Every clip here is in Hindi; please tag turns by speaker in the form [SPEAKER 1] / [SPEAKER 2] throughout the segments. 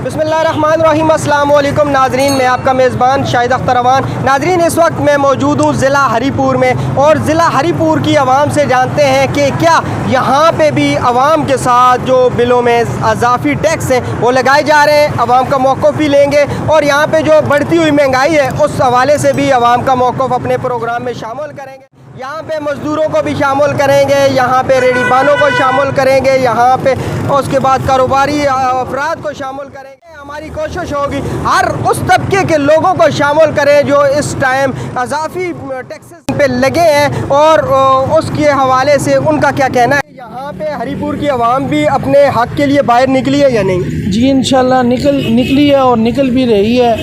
[SPEAKER 1] बिस्मिल्लाहिर्रहमानिर्रहीम, अस्सलाम वालेकुम नाजरीन। मैं आपका मेज़बान शाहिद अख्तर अवान। नाजरीन, इस वक्त मैं मौजूद हूँ ज़िला हरीपुर में और ज़िला हरीपुर की आवाम से जानते हैं कि क्या यहाँ पे भी आवाम के साथ जो बिलों में इजाफी टैक्स हैं वो लगाए जा रहे हैं। आवाम का मौक़िफ़ भी लेंगे और यहाँ पे जो बढ़ती हुई महंगाई है उस हवाले से भी आवाम का मौक़िफ़ अपने प्रोग्राम में शामिल करेंगे। यहाँ पे मज़दूरों को भी शामिल करेंगे, यहाँ पे रेहड़ीबानों को शामिल करेंगे, यहाँ पे उसके बाद कारोबारी अफराद को शामिल करेंगे। हमारी कोशिश होगी हर उस तबके के लोगों को शामिल करें जो इस टाइम इजाफी टैक्सेस पे लगे हैं और उसके हवाले से उनका क्या कहना है। यहाँ पे हरीपुर की आवाम भी अपने हक़ के लिए बाहर निकली है या नहीं?
[SPEAKER 2] जी इंशाल्लाह निकली है और निकल भी रही है।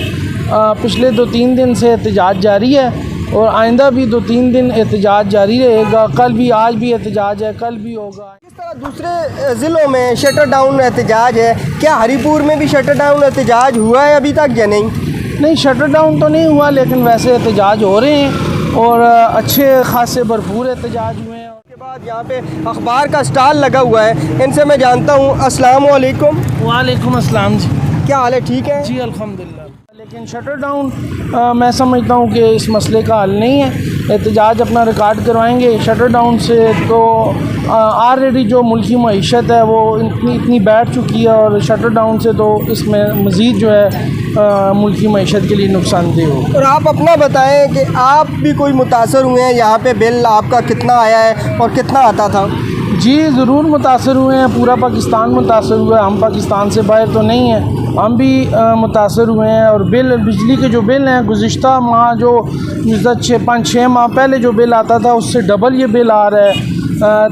[SPEAKER 2] पिछले 2-3 दिन से एहतजाज जारी है और आइंदा भी 2-3 दिन एहतजाज जारी रहेगा। कल भी, आज भी एहतजाज है, कल भी होगा।
[SPEAKER 1] इस तरह दूसरे ज़िलों में शटर डाउन एहतजाज है, क्या हरीपुर में भी शटर डाउन एहतजाज हुआ है अभी तक या नहीं?
[SPEAKER 2] नहीं, शटर डाउन तो नहीं हुआ, लेकिन वैसे एहतजाज हो रहे हैं और अच्छे खासे भरपूर एहतजाज हुए हैं।
[SPEAKER 1] उसके बाद यहाँ पे अखबार का स्टॉल लगा हुआ है, इनसे मैं जानता हूँ। अस्सलाम वालेकुम।
[SPEAKER 2] वालेकुम अस्सलाम जी,
[SPEAKER 1] क्या हाल है? ठीक है
[SPEAKER 2] जी अल्हम्दुलिल्लाह। लेकिन शटर डाउन मैं समझता हूँ कि इस मसले का हल नहीं है। एहतजाज अपना रिकॉर्ड करवाएंगे। शटर डाउन से तो ऑलरेडी जो मुल्की मईशत है वो इतनी बैठ चुकी है और शटर डाउन से तो इसमें मज़ीद जो है मुल्की मईशत के लिए नुकसानदेह हो।
[SPEAKER 1] और आप अपना बताएं कि आप भी कोई मुतासर हुए हैं, यहाँ पे बिल आपका कितना आया है और कितना आता था?
[SPEAKER 2] जी ज़रूर मुतासर हुए हैं, पूरा पाकिस्तान मुतासर हुआ है। हम पाकिस्तान से बाहर तो नहीं हैं, हम भी मुतासर हुए हैं। और बिजली के जो बिल हैं गुज़िश्ता माह जो 5-6 माह पहले जो बिल आता था उससे डबल ये बिल आ रहा है।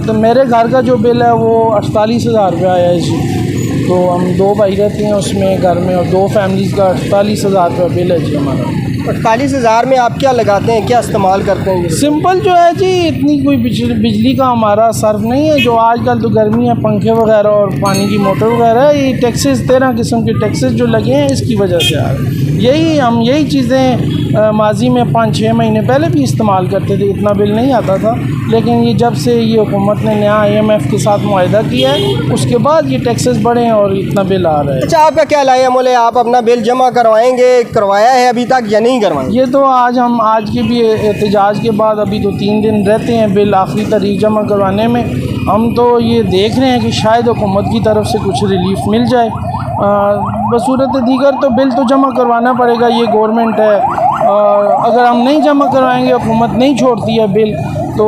[SPEAKER 2] तो मेरे घर का जो बिल है वो 48,000 रुपये आया है जी। तो हम 2 भाई रहते हैं उसमें घर में और 2 फैमिलीज़ का 48,000 रुपये बिल है जी हमारा।
[SPEAKER 1] 48,000 में आप क्या लगाते हैं, क्या इस्तेमाल करते हैं?
[SPEAKER 2] सिंपल जो है जी, इतनी कोई बिजली का हमारा सर्फ नहीं है। जो आजकल तो गर्मी है, पंखे वगैरह और पानी की मोटर वगैरह, ये टैक्सेस 13 किस्म के टैक्सेस जो लगे हैं इसकी वजह से आ रहे हैं। हम यही चीज़ें माजी में 5-6 महीने पहले भी इस्तेमाल करते थे, इतना बिल नहीं आता था। लेकिन ये जब से ये हुकूमत ने नया IMF के साथ मुआहदा किया है उसके बाद ये टैक्सेस बढ़े हैं और इतना बिल आ रहा है।
[SPEAKER 1] अच्छा, आपका क्या लाया मोले, आप अपना बिल जमा करवाएंगे, करवाया है अभी तक या नहीं करवाएंगे?
[SPEAKER 2] ये तो आज के भी एहतजाज के बाद अभी 2-3 दिन रहते हैं बिल आखिरी तारीख जमा करवाने में। हम तो ये देख रहे हैं कि शायद हुकूमत की तरफ से कुछ रिलीफ मिल जाए। बसूरत दीगर तो बिल तो जमा करवाना पड़ेगा, ये गवर्नमेंट है। अगर हम नहीं जमा करवाएंगे, हुकूमत नहीं छोड़ती है बिल, तो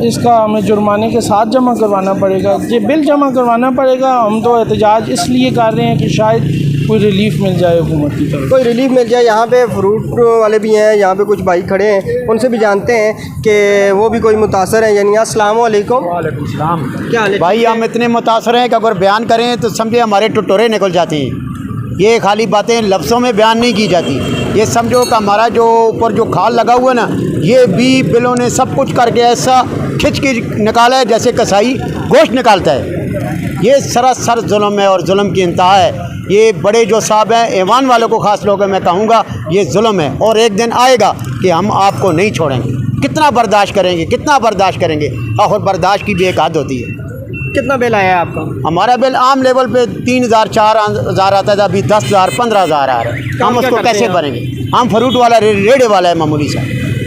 [SPEAKER 2] इसका हमें जुर्माने के साथ जमा करवाना पड़ेगा। ये बिल जमा करवाना पड़ेगा। हम तो एहतजाज इसलिए कर रहे हैं कि शायद कोई रिलीफ मिल जाए हुकूमत की तरफ,
[SPEAKER 1] कोई रिलीफ मिल जाए। यहाँ पे फ्रूट वाले भी हैं, यहाँ पे कुछ भाई खड़े हैं, उनसे भी जानते हैं कि वो भी कोई मुतासर हैं यानी। अस्सलाम वालेकुम।
[SPEAKER 3] वालेकुम सलाम।
[SPEAKER 1] क्या हाल है?
[SPEAKER 3] भाई हम इतने मुतासर हैं कि अगर बयान करें तो समझे हमारे टुटोरे निकल जाते हैं। ये खाली बातें लफ्ज़ों में बयान नहीं की जाती। ये समझो कि हमारा जो ऊपर जो खाल लगा हुआ है ना, ये भी बिलों ने सब कुछ करके ऐसा खिंच के निकाला है जैसे कसाई गोश्त निकालता है। ये सरासर जुल्म है और जुल्म की इंतहा है। ये बड़े जो साहब हैं, ऐवान वालों को ख़ास लोग मैं कहूँगा, ये जुल्म है और एक दिन आएगा कि हम आपको नहीं छोड़ेंगे। कितना बर्दाश्त करेंगे, कितना बर्दाश्त करेंगे? और बर्दाश्त की भी एक हद होती है।
[SPEAKER 1] कितना बिल आया है आपका?
[SPEAKER 3] हमारा बिल आम लेवल पे 3,000-4,000 आता था, अभी 10,000-15,000 आ रहा है। हम उसको कैसे भरेंगे? हम फ्रूट वाला रेड़े वाला है मामूली सा।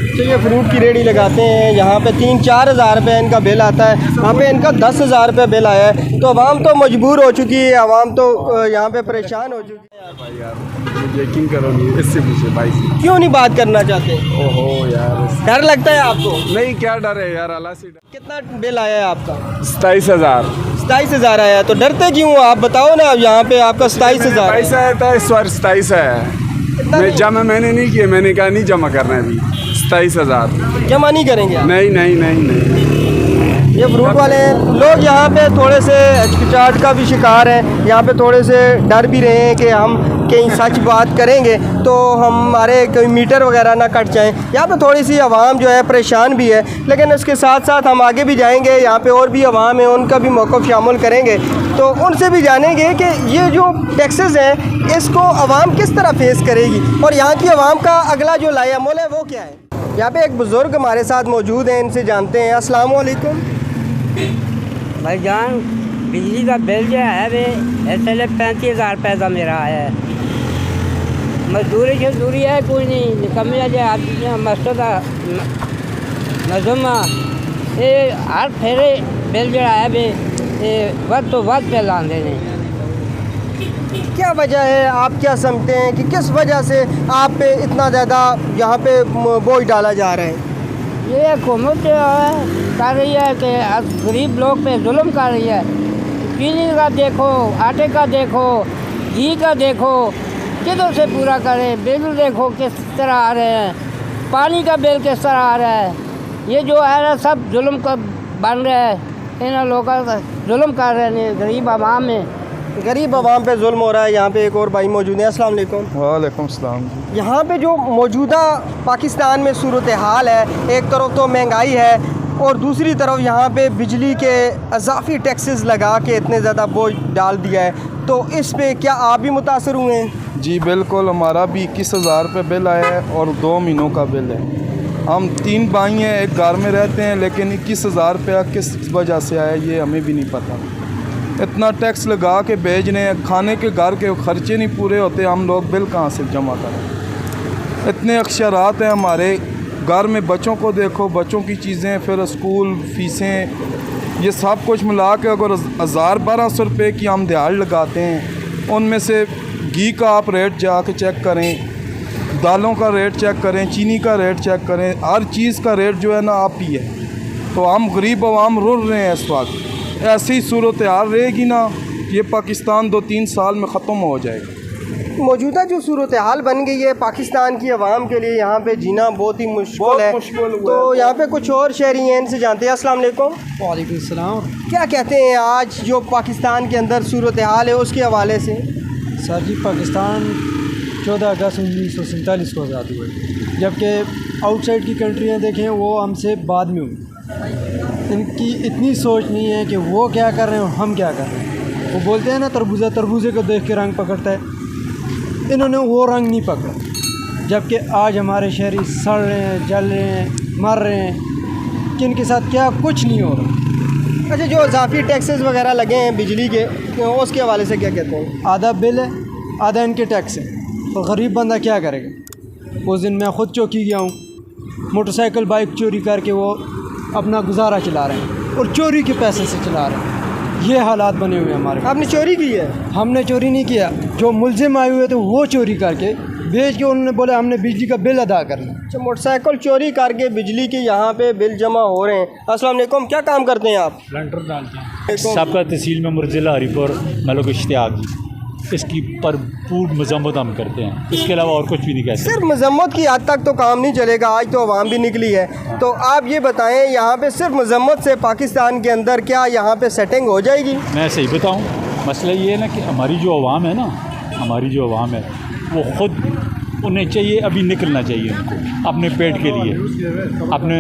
[SPEAKER 1] तो ये फ्रूट की रेडी लगाते हैं, यहाँ पे 3-4 हज़ार रुपये इनका बिल आता है, वहाँ पे इनका 10,000 रुपये बिल आया है। तो आवाम तो मजबूर हो चुकी है, आवाम तो यहाँ पे परेशान हो चुकी है।
[SPEAKER 4] भाई यार यकीन करो नहीं, इससे पूछे भाई से।
[SPEAKER 1] क्यों नहीं बात करना चाहते?
[SPEAKER 4] ओहो यार,
[SPEAKER 1] डर लगता है आपको?
[SPEAKER 4] नहीं, क्या डर है यार, अल्लाह से डर।
[SPEAKER 1] कितना बिल आया है आपका?
[SPEAKER 4] 27,000।
[SPEAKER 1] 27,000 आया है, तो डरते क्यों हो आप? बताओ ना, यहाँ पे आपका 27,000
[SPEAKER 4] पैसा आया था इस बार 27 है। मैं जमा मैंने नहीं किया, मैंने कहा नहीं जमा करना है अभी। 27,000
[SPEAKER 1] जमा नहीं करेंगे आप?
[SPEAKER 4] नहीं नहीं नहीं नहीं।
[SPEAKER 1] ये फ्रूट वाले लोग यहाँ पे थोड़े से हिचकिचाहट का भी शिकार हैं, यहाँ पे थोड़े से डर भी रहे हैं कि हम कहीं सच बात करेंगे तो हमारे कोई मीटर वगैरह ना कट जाएं। यहाँ पे थोड़ी सी आवाम जो है परेशान भी है, लेकिन इसके साथ साथ हम आगे भी जाएंगे। यहाँ पे और भी आवाम है, उनका भी मौक़िफ़ शामिल करेंगे, तो उनसे भी जानेंगे कि ये जो टैक्सेस हैं इसको आवाम किस तरह फेस करेगी और यहाँ की आवाम का अगला जो लाया मोल है वो क्या है। यहाँ पे एक बुज़ुर्ग हमारे साथ मौजूद हैं, इनसे जानते हैं। अस्सलाम वालेकुम।
[SPEAKER 5] भाईजान बिजली का बिल जो है वे इसलिए 35,000 रुपये का मेरा आया है। मजदूरी है कोई नहीं निकम्मी जो मस्जिद नजम ये हर फेरे बिल जो है वे वक्त तो वक्त पे लाते हैं।
[SPEAKER 1] क्या वजह है, आप क्या समझते हैं कि किस वजह से आप पे इतना ज़्यादा यहाँ पे बोझ डाला जा रहा है?
[SPEAKER 5] ये हुकूमत जो है कर रही है कि गरीब लोग पे जुल्म कर रही है। चीनी का देखो, आटे का देखो, घी का देखो, किधर से पूरा करें। बिल देखो किस तरह आ रहे हैं, पानी का बिल किस तरह आ रहा है। ये जो है ना सब जुल्म का बन रहा है, इन लोगों का जुल्म कर रहे हैं गरीब आवाम में।
[SPEAKER 1] गरीब आवाम पे जुल्म हो रहा है। यहाँ पे एक और भाई मौजूद हैं। अस्सलाम वालेकुम।
[SPEAKER 6] वालेकुम सलाम।
[SPEAKER 1] यहाँ पे जो मौजूदा पाकिस्तान में सूरत हाल है, एक तरफ तो महंगाई है और दूसरी तरफ यहाँ पे बिजली के अजाफी टैक्सेस लगा के इतने ज़्यादा बोझ डाल दिया है, तो इस पे क्या आप भी मुतासर हुए हैं?
[SPEAKER 6] जी बिल्कुल, हमारा भी 21,000 रुपये बिल आया है और 2 महीनों का बिल है। हम 3 भाई हैं, एक घर में रहते हैं, लेकिन 21,000 रुपया किस वजह से आया ये हमें भी नहीं पता। इतना टैक्स लगा के भेज रहे हैं, खाने के घर के खर्चे नहीं पूरे होते, हम लोग बिल कहाँ से जमा करें। इतने अक्षरात हैं हमारे घर में, बच्चों को देखो, बच्चों की चीज़ें, फिर स्कूल फीसें, ये सब कुछ मिला के अगर 1,000-1,200 रुपये की हम दिहाड़ लगाते हैं, उनमें से घी का आप रेट जाके चेक करें, दालों का रेट चेक करें, चीनी का रेट चेक करें, हर चीज़ का रेट जो है ना आप ही है। तो हम गरीब आवाम रुल रहे हैं इस वक्त। ऐसी ही सूरत हाल रहेगी ना, ये पाकिस्तान 2-3 साल में ख़त्म हो जाएगा।
[SPEAKER 1] मौजूदा जो सूरत हाल बन गई है पाकिस्तान की आवाम के लिए, यहाँ पे जीना बहुत ही मुश्किल है। तो यहाँ पे कुछ और शहरी हैं, इनसे जानते हैं। अस्सलाम वालेकुम।
[SPEAKER 7] वालेकुम सलाम।
[SPEAKER 1] क्या कहते हैं आज जो पाकिस्तान के अंदर सूरत हाल है उसके हवाले से?
[SPEAKER 7] सर जी, पाकिस्तान 14 अगस्त 1947 को आज़ाद हुए, जबकि आउटसाइड की कंट्रियाँ देखें वो हमसे बाद में हुई। इनकी इतनी सोच नहीं है कि वो क्या कर रहे हैं और हम क्या कर रहे हैं। वो बोलते हैं ना तरबूजे को देख के रंग पकड़ता है, इन्होंने वो रंग नहीं पकड़ा। जबकि आज हमारे शहरी सड़ रहे हैं, जल रहे हैं, मर रहे हैं, कि इनके साथ क्या कुछ नहीं हो रहा।
[SPEAKER 1] अच्छा, जो इजाफी टैक्सेस वगैरह लगे हैं बिजली के, उसके हवाले से क्या कहते हैं?
[SPEAKER 7] आधा बिल है, आधा इनके टैक्स है, तो गरीब बंदा क्या करेगा। उस दिन मैं ख़ुद चौकी गया हूँ, मोटरसाइकिल बाइक चोरी करके वो अपना गुजारा चला रहे हैं और चोरी के पैसे से चला रहे हैं। ये हालात बने हुए हैं हमारे।
[SPEAKER 1] आपने चोरी की है?
[SPEAKER 7] हमने चोरी नहीं किया, जो मुलजिम आए हुए थे वो चोरी करके बेच के उन्होंने बोला हमने बिजली का बिल अदा करना।
[SPEAKER 1] अच्छा, मोटरसाइकिल चोरी करके बिजली के यहाँ पे बिल जमा हो रहे हैं। अस्सलाम वालेकुम, क्या काम करते हैं आप?
[SPEAKER 8] सिलेंडर डालते हैं। सबका तहसील में मुर्जिला हरीपुर मलक इश्तियाक, इसकी भरपूर मजम्मत हम करते हैं, इसके अलावा और कुछ भी नहीं कह सकते।
[SPEAKER 1] सिर्फ मजम्मत की हद तक तो काम नहीं चलेगा, आज तो अवाम भी निकली है। तो आप ये बताएं, यहाँ पे सिर्फ मजम्मत से पाकिस्तान के अंदर क्या यहाँ पे सेटिंग हो जाएगी?
[SPEAKER 8] मैं सही बताऊँ, मसला ये है ना कि हमारी जो अवाम है ना, हमारी जो अवाम है वो ख़ुद, उन्हें चाहिए अभी निकलना चाहिए उनको अपने पेट के लिए, अपने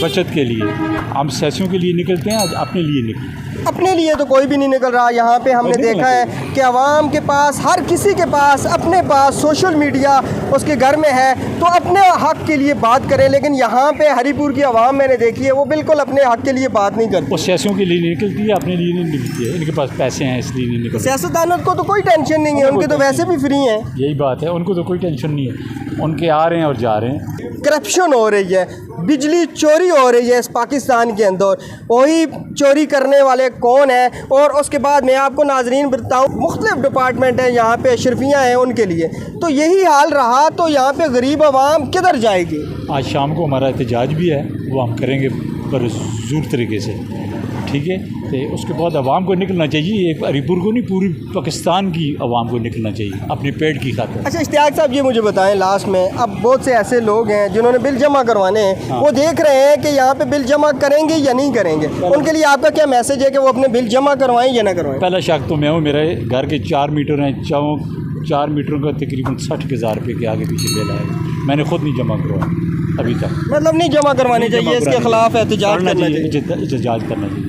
[SPEAKER 8] बचत के लिए। हम सियासियों के लिए निकलते हैं, आज अपने लिए निकलते हैं।
[SPEAKER 1] अपने लिए तो कोई भी नहीं निकल रहा। यहाँ पे हमने देखा है कि अवाम के पास, हर किसी के पास, अपने पास सोशल मीडिया उसके घर में है, तो अपने हक़ के लिए बात करें। लेकिन यहाँ पे हरीपुर की आवाम मैंने देखी है, वो बिल्कुल अपने हक़ के लिए बात नहीं करती।
[SPEAKER 8] वो सियासियों के लिए निकलती है, अपने लिए नहीं निकलती है। इनके पास पैसे हैं इसलिए नहीं निकलती।
[SPEAKER 1] सियासतदानों को तो कोई टेंशन नहीं है, उनके तो वैसे भी फ्री हैं।
[SPEAKER 8] यही बात है, उनको तो कोई टेंशन नहीं है, उनके आ रहे हैं और जा रहे हैं।
[SPEAKER 1] करप्शन हो रही है, बिजली चोरी हो रही है इस पाकिस्तान के अंदर। वही चोरी करने वाले कौन है? और उसके बाद मैं आपको नाजरीन बताऊँ, मुख्तलिफ डिपार्टमेंट हैं यहाँ पे, अशरफियाँ हैं उनके लिए। तो यही हाल रहा तो यहाँ पे गरीब आवाम किधर जाएगी?
[SPEAKER 8] आज शाम को हमारा एहतजाज भी है, वो हम करेंगे पुरज़ोर तरीके से, ठीक है। तो उसके बाद आवाम को निकलना चाहिए, एक हरीपुर को नहीं, पूरी पाकिस्तान की आवाम को निकलना चाहिए अपने पेट की खातिर।
[SPEAKER 1] अच्छा इश्तियाक साहब, ये मुझे बताएं लास्ट में, अब बहुत से ऐसे लोग हैं जिन्होंने बिल जमा करवाने हैं,
[SPEAKER 8] हाँ।
[SPEAKER 1] वो देख रहे हैं कि यहाँ पे बिल जमा करेंगे या नहीं करेंगे, उनके लिए आपका क्या मैसेज है कि वो अपने बिल जमा करवाएं या ना करवाएं?
[SPEAKER 8] पहला शक तो मैं हूँ, मेरे घर के 4 मीटर हैं, 4 मीटरों का तकरीबन 60,000 रुपये के आगे पीछे बिल आएगा। मैंने खुद नहीं जमा करवाया अभी तक।
[SPEAKER 1] मतलब नहीं जमा करवाने चाहिए, इसके खिलाफ एहतजाज करना चाहिए,
[SPEAKER 8] एहतजाज करना चाहिए।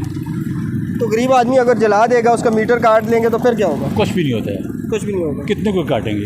[SPEAKER 1] तो गरीब आदमी अगर जला देगा, उसका मीटर काट लेंगे तो फिर क्या होगा?
[SPEAKER 8] कुछ भी नहीं होता है,
[SPEAKER 1] कुछ भी नहीं होगा।
[SPEAKER 8] कितने को काटेंगे?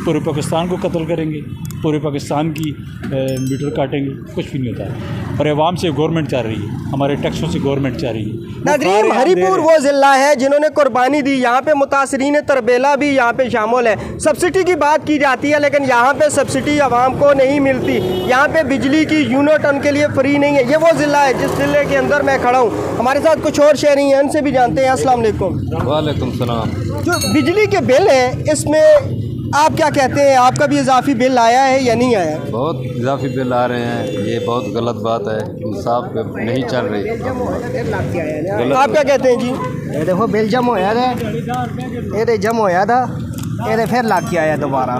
[SPEAKER 8] पूरे पाकिस्तान को कत्ल करेंगे, पूरे पाकिस्तान की मीटर काटेंगे, कुछ भी नहीं होता है। और अवाम से गवर्नमेंट चाह रही है, हमारे टैक्सों से गवर्नमेंट चाह रही है।
[SPEAKER 1] नाज़रीन, हरीपुर वो ज़िला है जिन्होंने कुर्बानी दी। यहाँ पे मुतासरीन तरबेला भी यहाँ पे शामिल है। सब्सिडी की बात की जाती है लेकिन यहाँ पे सब्सिडी आवाम को नहीं मिलती। यहाँ पे बिजली की यूनिट उनके लिए फ्री नहीं है। ये वो ज़िला है जिस ज़िले के अंदर मैं खड़ा हूँ। हमारे साथ कुछ और शहरी हैं, उनसे भी जानते हैं। अस्सलाम वालेकुम।
[SPEAKER 9] वालेकुम सलाम।
[SPEAKER 1] जो बिजली के बिल हैं इसमें आप क्या कहते हैं, आपका भी इजाफी बिल आया है या नहीं आया?
[SPEAKER 9] बहुत इजाफी बिल आ रहे हैं, ये बहुत गलत बात है, इंसाफ पे नहीं चल रही।
[SPEAKER 1] आप क्या कहते हैं जी?
[SPEAKER 5] ये देखो बिल जम होया था, ये जम होया था, ये फिर लाग के आया दोबारा।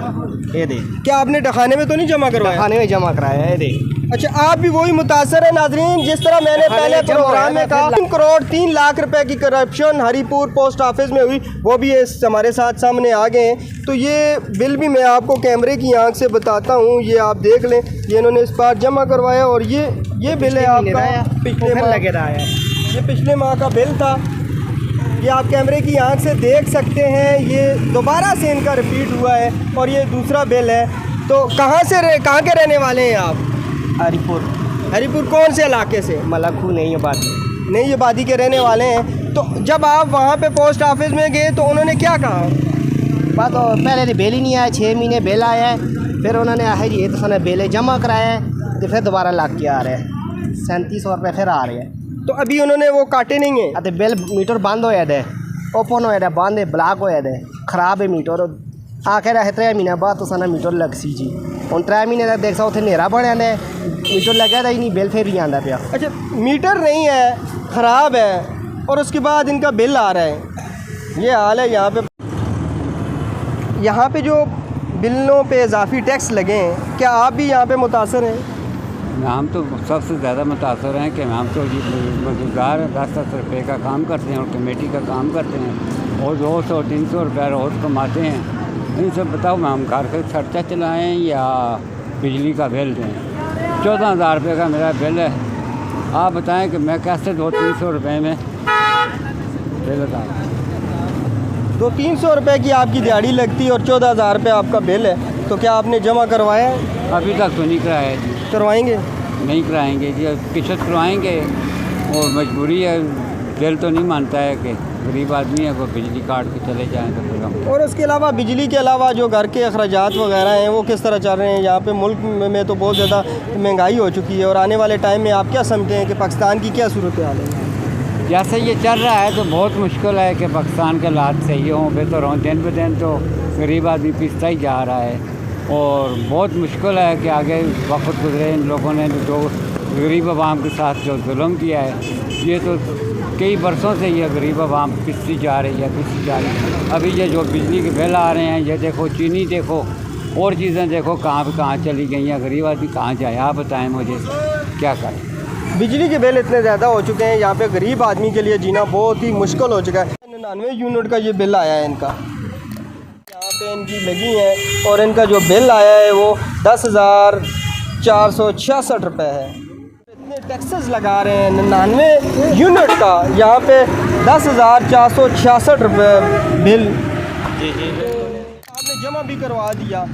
[SPEAKER 5] ये दे,
[SPEAKER 1] क्या आपने डखाने में तो नहीं जमा करवाया?
[SPEAKER 5] खाने में जमा कराया। ये दे,
[SPEAKER 1] अच्छा, आप भी वही मुतासर है नाजरीन जिस तरह मैंने पहले प्रोग्राम में कहा 3 करोड़ 3 लाख रुपए की करप्शन हरीपुर पोस्ट ऑफिस में हुई, वो भी हमारे साथ सामने आ गए हैं। तो ये बिल भी मैं आपको कैमरे की आंख से बताता हूँ, ये आप देख लें। ये इन्होंने इस बार जमा करवाया और ये बिल है आपका पिछले माह लगे रहा है। ये पिछले माह का बिल था, ये आप कैमरे की आंख से देख सकते हैं। ये दोबारा से इनका रिपीट हुआ है और ये दूसरा बिल है। तो कहाँ के रहने वाले हैं आप? हरीपुर कौन से इलाके से?
[SPEAKER 5] मलखू नहीं आबादी।
[SPEAKER 1] नहीं आबादी के रहने वाले हैं। तो जब आप वहाँ पे पोस्ट ऑफिस में गए तो उन्होंने क्या कहा?
[SPEAKER 5] बात पहले तो बिल ही नहीं आया, 6 महीने बिल आया है, फिर उन्होंने आया ये तो सारा बिल जमा कराया है, तो फिर दोबारा लाग के आ रहे हैं 3700 रुपये फिर आ रहे हैं।
[SPEAKER 1] तो अभी उन्होंने वो काटे नहीं है?
[SPEAKER 5] तो बिल मीटर बंद होया दे, ओपन होया दे, बंद है, ब्लॉक होया दे, खराब है मीटर। आखिर है 3 महीने बाद तो सारा मीटर लग सी जी। हम 3 महीने तक देख सकते नेरा बनया ने मीटर लगा था ही नहीं, बिल फिर भी आंदा पिया।
[SPEAKER 1] अच्छा, मीटर नहीं है, ख़राब है और उसके बाद इनका बिल आ रहा है। ये हाल है यहाँ पे जो बिलों पे इजाफी टैक्स लगे हैं, क्या आप भी यहाँ पे मुतासर हैं?
[SPEAKER 10] हम तो सबसे ज़्यादा मुतासर हैं कि हम तो मजदूर 10-10 रुपये का काम करते हैं और कमेटी का काम करते हैं और 200-300 रुपये रोज़ कमाते हैं। इनसे बताओ हम घर का खर्चा चलाएँ या बिजली का बिल दें? 14,000 रुपये का मेरा बिल है। आप बताएं कि मैं कैसे 200-300 रुपये में बिल अदा?
[SPEAKER 1] 200-300 रुपये की आपकी दिहाड़ी लगती है और 14,000 रुपये आपका बिल है, तो क्या आपने जमा करवाया है?
[SPEAKER 10] अभी तक तो नहीं कराया जी।
[SPEAKER 1] करवाएंगे?
[SPEAKER 10] नहीं कराएंगे जी, किस्त करवाएंगे और मजबूरी है, दिल तो नहीं मानता है कि गरीब आदमी है वो बिजली काट के चले जाएँ तो फिर हम।
[SPEAKER 1] और उसके अलावा बिजली के अलावा जो घर के अखराजात वगैरह हैं वो किस तरह चल रहे हैं? यहाँ पे मुल्क में तो बहुत ज़्यादा महंगाई हो चुकी है और आने वाले टाइम में आप क्या समझते हैं कि पाकिस्तान की क्या सूरत हाल है?
[SPEAKER 10] जैसे ये चल रहा है तो बहुत मुश्किल है कि पाकिस्तान के हालात सही हों, बेहतर हों। दिन ब दिन तो गरीब आदमी पिसता ही जा रहा है और बहुत मुश्किल है कि आगे वक्त गुजरे। इन लोगों ने जो गरीब आवाम के साथ जो जुल्म किया है, ये तो कई बरसों से ये गरीब आवाम पिसती जा रही है। अभी ये जो बिजली के बिल आ रहे हैं, ये देखो, चीनी देखो, और चीज़ें देखो कहाँ चली गई हैं। गरीब आदमी कहाँ जाए? आप बताएं मुझे, क्या करें?
[SPEAKER 1] बिजली के बिल इतने ज़्यादा हो चुके हैं, यहाँ पे गरीब आदमी के लिए जीना बहुत ही मुश्किल हो चुका है। 99 यूनिट का ये बिल आया है इनका, यहाँ पे इनकी लगी है और इनका जो बिल आया है वो 10,466 रुपये है। इतने टैक्सेस लगा रहे हैं 99 यूनिट का, यहाँ पे 10,466 रुपये बिल। आपने जमा भी करवा दिया।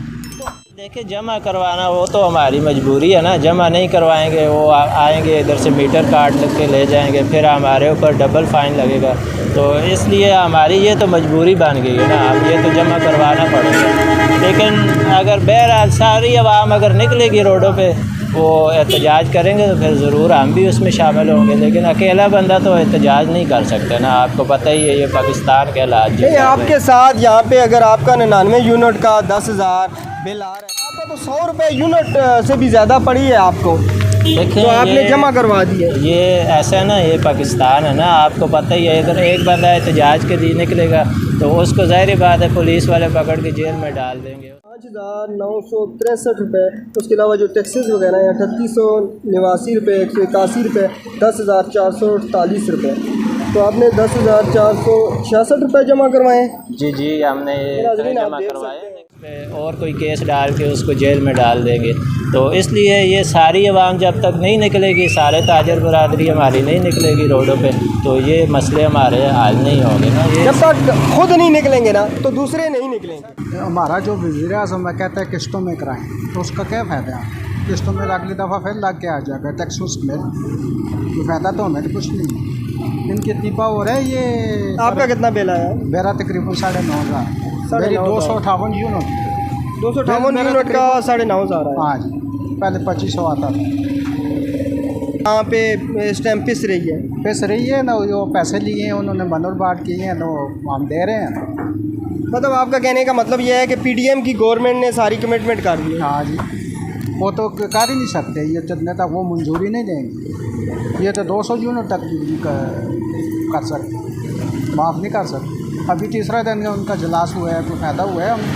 [SPEAKER 11] देखिए, जमा करवाना वो तो हमारी मजबूरी है ना। जमा नहीं करवाएंगे वो आएंगे इधर से मीटर काट के ले जाएंगे, फिर हमारे ऊपर डबल फ़ाइन लगेगा। तो इसलिए हमारी ये तो मजबूरी बन गई है ना, अब ये तो जमा करवाना पड़ेगा। लेकिन अगर बहरहाल सारी आवाम अगर निकलेगी रोडों पे, वो एहतजाज करेंगे तो फिर ज़रूर हम भी उसमें शामिल होंगे। लेकिन अकेला बंदा तो एहतजाज नहीं कर सकते ना, आपको पता ही है ये पाकिस्तान के हालात।
[SPEAKER 1] नहीं, आपके साथ यहाँ पे अगर आपका 99 यूनिट का 10,000 बिल आ रहा है, आपका तो 100 रुपये यूनिट से भी ज़्यादा पड़ी है आपको,
[SPEAKER 11] देखिए,
[SPEAKER 1] तो आपने जमा करवा दी है।
[SPEAKER 11] ये ऐसा ना, ये पाकिस्तान है ना, आपको पता ही है। इधर एक बंदा एहतजाज के लिए निकलेगा तो उसको ज़ाहिर बात है पुलिस वाले पकड़ के जेल में डाल देंगे।
[SPEAKER 1] 5,963 रुपये, उसके अलावा जो टैक्सेस वगैरह हैं 3,889 रुपये, 181 रुपये, 10,448 रुपये। तो आपने 10,466 रुपये जमा करवाए?
[SPEAKER 11] जी, हमने ये जमा करवाए। और कोई केस डाल के उसको जेल में डाल देंगे। तो इसलिए ये सारी आवाम जब तक नहीं निकलेगी, सारे ताजर बरादरी हमारी नहीं निकलेगी रोडों पे, तो ये मसले हमारे हल नहीं होंगे ना।
[SPEAKER 1] जब तक खुद नहीं निकलेंगे ना तो दूसरे नहीं निकलेंगे।
[SPEAKER 12] हमारा जो वज़ीर-ए-आज़म कहता है किस्तों में कराएं, तो उसका क्या फ़ायदा है?
[SPEAKER 3] किस्तों में अगली दफ़ा फिर लग के आ जाएगा टैक्स उसमें, तो फ़ायदा तो हमें कुछ नहीं। इनकी इतनी पावर है ये।
[SPEAKER 1] आपका कितना बिल आया?
[SPEAKER 3] मेरा तकरीबन 9,500, मेरी 258 यूनिट,
[SPEAKER 1] 258 यूनिट का 9,500 है।
[SPEAKER 3] हाँ जी, पहले 2500 आता था।
[SPEAKER 1] यहाँ पे इस टाइम पिस रही है
[SPEAKER 3] ना, वो पैसे लिए हैं उन्होंने, मनोर बाट किए हैं, तो हम दे रहे हैं।
[SPEAKER 1] मतलब आपका कहने का मतलब यह है कि पीडीएम की गवर्नमेंट ने सारी कमिटमेंट कर दी?
[SPEAKER 3] हाँ जी, वो तो कर ही नहीं सकते, ये जितने तक वो मंजूरी नहीं देंगे। ये तो 200 यूनिट तक कर सकते, माफ़ नहीं कर सकते। अभी तीसरा दिन उनका जलास हुआ है, कोई फ़ायदा हुआ है हमें?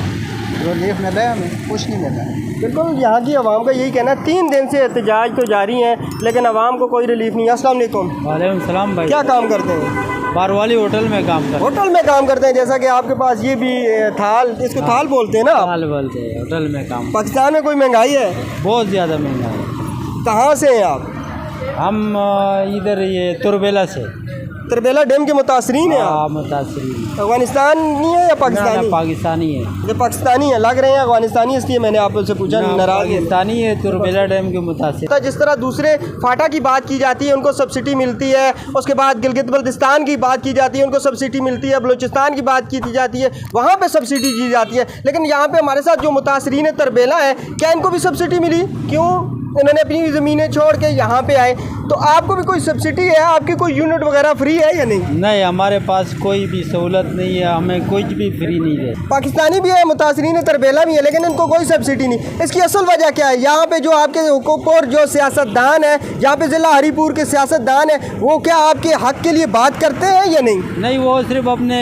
[SPEAKER 3] रिलीफ मिला है हमें? कुछ नहीं मिला है।
[SPEAKER 1] बिल्कुल, यहाँ की आवाम का यही कहना है, 3 दिन से एहतजाज तो जारी है लेकिन आवाम को कोई रिलीफ नहीं है। अस्सलाम वालेकुम।
[SPEAKER 10] वालेकुम सलाम भाई।
[SPEAKER 1] क्या काम करते हैं?
[SPEAKER 10] बारवाली होटल में काम करते हैं।
[SPEAKER 1] होटल में काम करते हैं, जैसा कि आपके पास ये भी थाल, इसको थाल बोलते हैं ना?
[SPEAKER 10] थाल बोलते हैं, होटल में काम।
[SPEAKER 1] पाकिस्तान में कोई महंगाई है?
[SPEAKER 10] बहुत ज़्यादा महंगा है।
[SPEAKER 1] कहाँ से हैं आप?
[SPEAKER 10] हम इधर ये तुरबेला से।
[SPEAKER 1] तरबेला डैम के मुतासरीन है आप?
[SPEAKER 10] मुतासरीन।
[SPEAKER 1] अफगानिस्तानी है या पाकिस्तानी?
[SPEAKER 10] पाकिस्तानी है।
[SPEAKER 1] ये पाकिस्तानी है, लग रहे हैं अफगानिस्तानी, इसलिए मैंने आपसे पूछा। नाराज
[SPEAKER 10] पाकिस्तानी है, तुरबेला डैम के मुतासिर।
[SPEAKER 1] जिस तरह दूसरे फाटा की बात की जाती है उनको सब्सिडी मिलती है, उसके बाद गिलगित बल्तिस्तान की बात की जाती है उनको सब्सिडी मिलती है, बलूचिस्तान की बात की जाती है वहाँ पे सब्सिडी दी जाती है, लेकिन यहाँ पे हमारे साथ जो मुतासरीन है तरबेला है, क्या इनको भी सब्सिडी मिली? क्यों इन्होंने अपनी ज़मीनें छोड़ के यहाँ पे आए? तो आपको भी कोई सब्सिडी है? आपकी कोई यूनिट वगैरह फ्री है या नहीं?
[SPEAKER 10] नहीं, हमारे पास कोई भी सहूलत नहीं है, हमें कुछ भी फ्री नहीं है।
[SPEAKER 1] पाकिस्तानी भी है, मुतासरीन तरबेला भी है, लेकिन इनको कोई सब्सिडी नहीं। इसकी असल वजह क्या है? यहाँ पे जो आपके हुकूमत जो सियासतदान है, यहाँ पे ज़िला हरीपुर के सियासतदान है, वो क्या आपके हक़ के लिए बात करते हैं या नहीं?
[SPEAKER 10] नहीं, वो सिर्फ अपने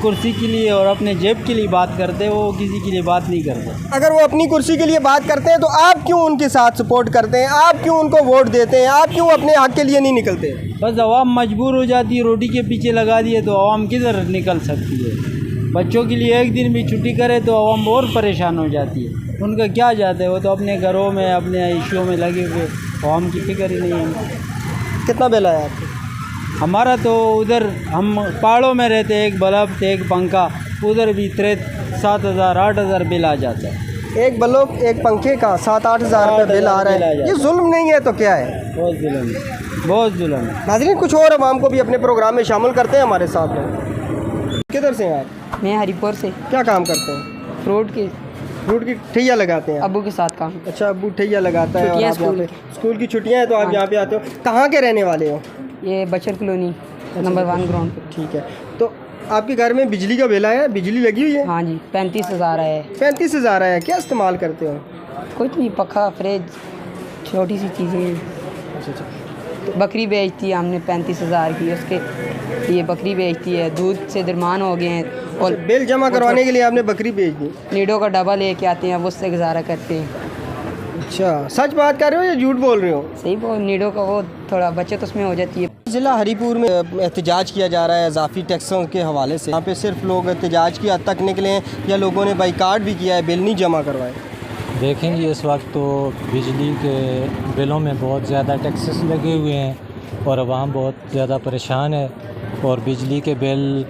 [SPEAKER 10] कुर्सी के लिए और अपने जेब के लिए बात करते हैं, वो किसी के लिए बात नहीं करते।
[SPEAKER 1] अगर वो अपनी कुर्सी के लिए बात करते हैं तो आप क्यों उनके साथ सपोर्ट करते हैं? आप क्यों उनको वोट देते हैं? आप क्यों अपने हक़ के लिए नहीं निकलते?
[SPEAKER 10] बस अवाम मजबूर हो जाती है, रोटी के पीछे लगा दिए तो अवाम किधर निकल सकती है? बच्चों के लिए एक दिन भी छुट्टी करे तो अवाम और परेशान हो जाती है। उनका क्या जाता है, वो तो अपने घरों में अपने इश्यूओं में लगे हुए, अवाम की फिक्र ही नहीं है।
[SPEAKER 1] कितना बिल आया आपको?
[SPEAKER 10] हमारा तो उधर हम पहाड़ों में रहते हैं, एक बल्ब एक पंखा, उधर भी 7,000 8,000 बिल आ जाता है।
[SPEAKER 1] एक बल्ब एक पंखे का 7-8 हज़ार रुपये बिल आ रहा है। ये जुल्म नहीं है तो क्या है?
[SPEAKER 10] बहुत जुल्म है, बहुत जुल्म है।
[SPEAKER 1] नाज़रीन, कुछ और अवाम को भी अपने प्रोग्राम में शामिल करते हैं हमारे साथ में। किधर से हैं आप?
[SPEAKER 12] मैं हरीपुर से।
[SPEAKER 1] क्या काम करते हैं?
[SPEAKER 12] फ्रूट की
[SPEAKER 1] ठैया लगाते हैं?
[SPEAKER 12] अब्बू के साथ काम।
[SPEAKER 1] अच्छा, अब्बू ठैया लगाता है। और आप यहाँ पे स्कूल की छुट्टियाँ हैं तो आप यहाँ पे आते हो। कहाँ के रहने वाले हो?
[SPEAKER 12] ये बचर कॉलोनी नंबर 1 ग्राउंड पे।
[SPEAKER 1] ठीक है, तो आपके घर में बिजली का बिल आया? बिजली लगी हुई है?
[SPEAKER 12] हाँ जी, 35,000 है।
[SPEAKER 1] 35,000 है। क्या इस्तेमाल करते हो?
[SPEAKER 12] कुछ नहीं, पखा, फ्रिज, छोटी सी चीज़ें।
[SPEAKER 1] अच्छा,
[SPEAKER 12] बकरी बेचती है हमने 35,000 की, उसके ये बकरी बेचती है, दूध से दरमान हो गए हैं। और
[SPEAKER 1] बिल जमा करवाने के लिए आपने बकरी बेच दी?
[SPEAKER 12] नीडो का डब्बा लेके आते हैं, उससे गुजारा करते हैं।
[SPEAKER 1] अच्छा, सच बात कर रहे हो या झूठ बोल रहे हो?
[SPEAKER 12] सही बोल, नीडो का वो थोड़ा बचत उसमें हो जाती है।
[SPEAKER 1] ज़िला हरीपुर में एहतजाज किया जा रहा है इजाफी टैक्सों के हवाले से। यहाँ पे सिर्फ लोग एहतजाज की हद तक निकले हैं या लोगों ने बाइकाट भी किया है, बिल नहीं जमा करवाए?
[SPEAKER 13] देखेंगे, इस वक्त तो बिजली के बिलों में बहुत ज़्यादा टैक्सेस लगे हुए हैं और आवाम बहुत ज़्यादा परेशान है और बिजली के बिल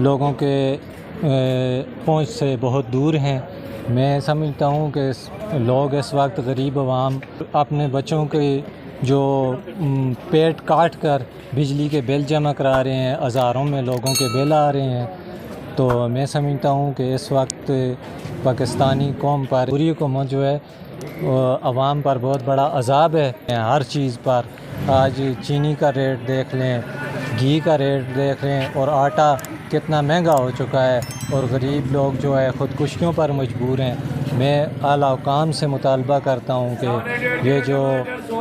[SPEAKER 13] लोगों के पहुंच से बहुत दूर हैं। मैं समझता हूं कि लोग इस वक्त गरीब आवाम अपने बच्चों के जो पेट काट कर बिजली के बिल जमा करा रहे हैं, हज़ारों में लोगों के बिल आ रहे हैं। तो मैं समझता हूं कि इस वक्त पाकिस्तानी कौम पर, पूरी हुकूमत जो है आवाम पर बहुत बड़ा अज़ाब है हर चीज़ पर। आज चीनी का रेट देख लें, घी का रेट देख लें और आटा कितना महंगा हो चुका है और गरीब लोग जो है ख़ुदकुशियों पर मजबूर हैं। मैं आला हुकाम से मुतालबा करता हूं कि ये जो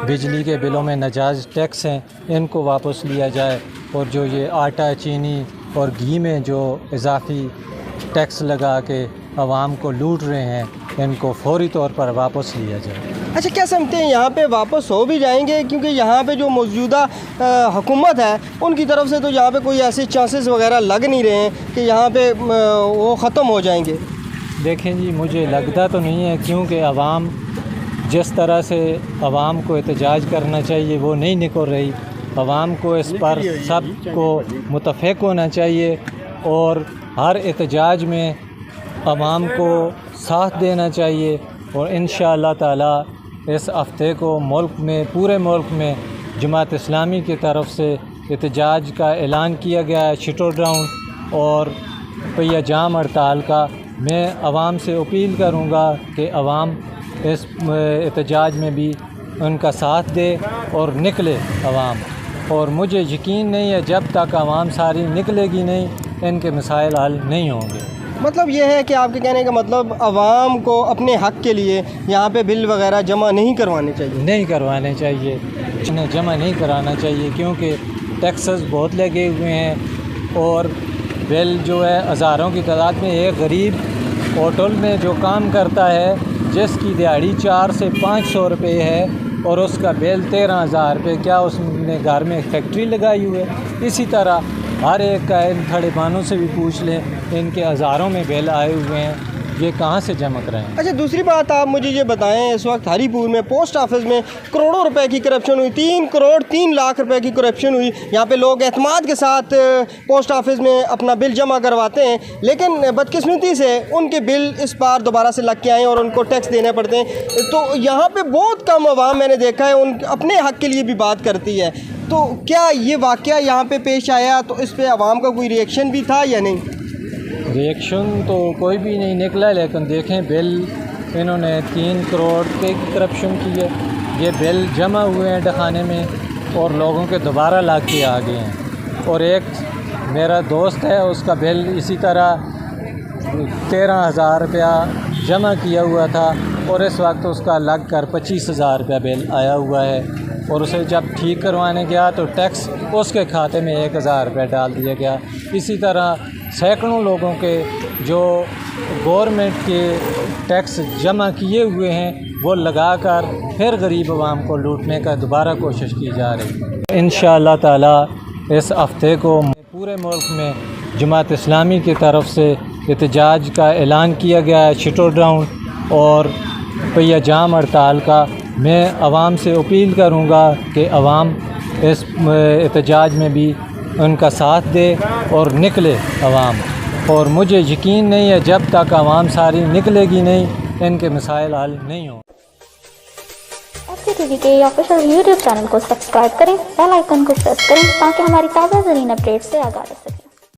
[SPEAKER 13] बिजली के बिलों में नाजायज़ टैक्स हैं इनको वापस लिया जाए और जो ये आटा, चीनी और घी में जो इजाफ़ी टैक्स लगा के आवाम को लूट रहे हैं इनको फौरी तौर पर वापस लिया जाए।
[SPEAKER 1] अच्छा, क्या समझते हैं यहाँ पे वापस हो भी जाएंगे? क्योंकि यहाँ पे जो मौजूदा हुकूमत है उनकी तरफ से तो यहाँ पे कोई ऐसे चांसेस वगैरह लग नहीं रहे हैं कि यहाँ पे वो ख़त्म हो जाएंगे।
[SPEAKER 13] देखें जी, मुझे लगता तो नहीं है, क्योंकि आवाम जिस तरह से आवाम को एहतजाज करना चाहिए वो नहीं निकल रही। आवाम को इस पर सबको मुतफ़िक़ होना चाहिए और हर एहतजाज में आवाम को साथ देना चाहिए और इंशाअल्लाह ताला इस हफ़्ते को मुल्क में, पूरे मुल्क में जमात इस्लामी की तरफ से एहतजाज का ऐलान किया गया है, शटल डाउन और पहिया जाम हड़ताल का। मैं आवाम से अपील करूँगा कि आवाम इस एहतजाज में भी उनका साथ दे और निकले आवाम। और मुझे यकीन नहीं है जब तक आवाम सारी निकलेगी नहीं, इनके मसाइल हल नहीं होंगे।
[SPEAKER 1] मतलब ये है कि आपके कहने का मतलब आवाम को अपने हक़ के लिए यहाँ पे बिल वगैरह जमा नहीं करवाने चाहिए?
[SPEAKER 13] नहीं करवाने चाहिए, इन्हें जमा नहीं कराना चाहिए, क्योंकि टैक्सेस बहुत लगे हुए हैं और बिल जो है हज़ारों की तादाद में। एक गरीब होटल में जो काम करता है, जिसकी दिहाड़ी 400 से 500 रुपये है और उसका बिल 13,000 रुपये, क्या उसने घर में फैक्ट्री लगाई हुई है? इसी तरह हर एक का इन खड़े बानों से भी पूछ लें, इनके हज़ारों में बिल आए हुए हैं, ये कहाँ से जमा कराएं?
[SPEAKER 1] अच्छा, दूसरी बात आप मुझे ये बताएं, इस वक्त हरीपुर में पोस्ट ऑफिस में करोड़ों रुपए की करप्शन हुई, 3 करोड़ 3 लाख रुपए की करप्शन हुई। यहाँ पे लोग एतमाद के साथ पोस्ट ऑफिस में अपना बिल जमा करवाते हैं, लेकिन बदकिस्मती से उनके बिल इस बार दोबारा से लग के आए और उनको टैक्स देने पड़ते हैं। तो यहाँ पे बहुत कम आवाम मैंने देखा है उन अपने हक़ के लिए भी बात करती है। तो क्या ये वाक़या यहाँ पे पेश आया तो इस पर आवाम का कोई रिएक्शन भी था या नहीं?
[SPEAKER 13] रिएक्शन तो कोई भी नहीं निकला, लेकिन देखें बिल इन्होंने 3 करोड़ के करप्शन की है। ये बिल जमा हुए हैं डखाने में और लोगों के दोबारा ला के आ गए हैं। और एक मेरा दोस्त है, उसका बिल इसी तरह 13,000 रुपया जमा किया हुआ था और इस वक्त उसका लग कर 25,000 रुपया बिल आया हुआ है। और उसे जब ठीक करवाने गया तो टैक्स उसके खाते में 1,000 रुपया डाल दिया गया। इसी तरह सैकड़ों लोगों के जो गवर्नमेंट के टैक्स जमा किए हुए हैं वो लगाकर फिर गरीब आवाम को लूटने का दोबारा कोशिश की जा रही है। इंशाअल्लाह ताला इस हफ़्ते को पूरे मुल्क में जमात इस्लामी की तरफ से एहतजाज का ऐलान किया गया है, शटल डाउन और पहिया जाम हड़ताल का। मैं आवाम से अपील करूँगा कि आवाम इस एहतजाज में भी उनका साथ दे और निकले आवाम। और मुझे यकीन नहीं है जब तक आवाम सारी निकलेगी नहीं, इनके मसाइल हल नहीं हों।
[SPEAKER 14] SK TV के ऑफिशियल YouTube चैनल को सब्सक्राइब करें, बेल आइकन को प्रेस करें ताकि हमारी ताज़ा तरीन अपडेट से आगाह रह सकें।